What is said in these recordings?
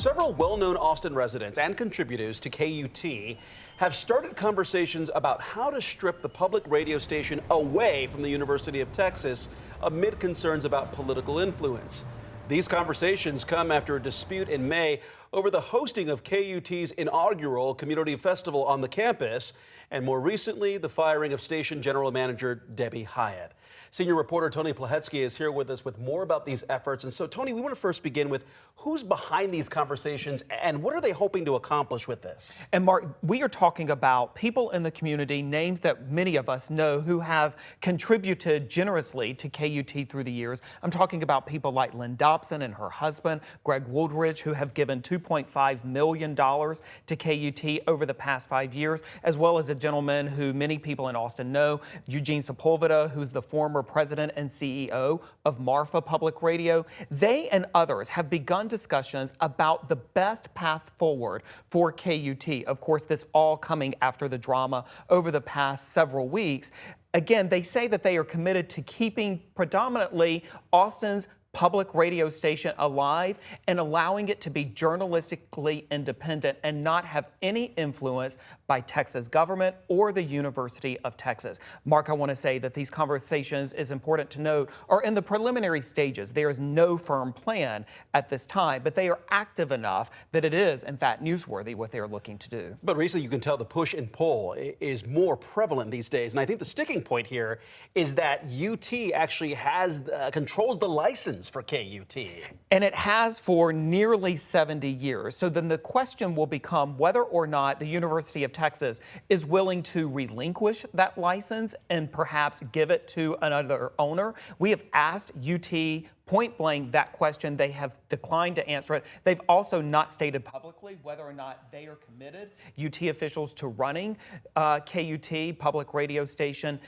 Several well-known Austin residents and contributors to KUT have started conversations about how to strip the public radio station away from the University of Texas amid concerns about political influence. These conversations come after a dispute in May over the hosting of KUT's inaugural community festival on the campus, and more recently, the firing of station general manager Debbie Hyatt. Senior reporter Tony Plahetsky is here with us with more about these efforts. And so, Tony, we want to first begin with who's behind these conversations and what are they hoping to accomplish with this? And Mark, we are talking about people in the community, names that many of us know who have contributed generously to KUT through the years. I'm talking about people like Lynn Dobson and her husband, Greg Woolridge, who have given $2.5 million to KUT over the past 5 years, as well as a gentleman who many people in Austin know, Eugene Sepulveda, who's the former president and CEO of Marfa Public Radio. They and others have begun discussions about the best path forward for KUT. Of course, this all coming after the drama over the past several weeks. Again, they say that they are committed to keeping predominantly Austin's public radio station alive and allowing it to be journalistically independent and not have any influence by Texas government or the University of Texas. Mark, I want to say that these conversations, is important to note, are in the preliminary stages. There is no firm plan at this time, but they are active enough that it is, in fact, newsworthy what they're looking to do. But recently, you can tell the push and pull is more prevalent these days. And I think the sticking point here is that UT actually controls the license for KUT. And it has for nearly 70 years. So then the question will become whether or not the University of Texas is willing to relinquish that license and perhaps give it to another owner. We have asked UT point blank that question. They have declined to answer it. They've also not stated publicly whether or not they are committed, UT officials, to running KUT, public radio station.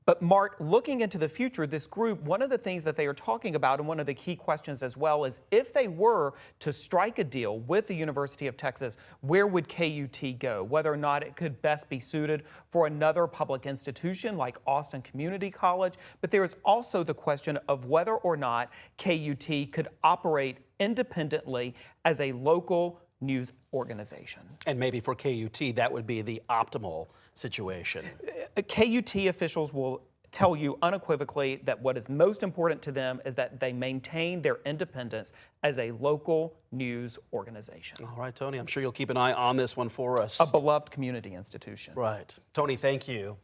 But Mark, looking into the future, this group, one of the things that they are talking about, and one of the key questions as well, is if they were to strike a deal with the University of Texas, where would KUT go? Whether or not it could best be suited for another public institution like Austin Community College. But there is also the question of whether or not KUT could operate independently as a local news organization. And maybe for KUT, that would be the optimal situation. KUT officials will tell you unequivocally that what is most important to them is that they maintain their independence as a local news organization. All right, Tony, I'm sure you'll keep an eye on this one for us. A beloved community institution. Right. Tony, thank you.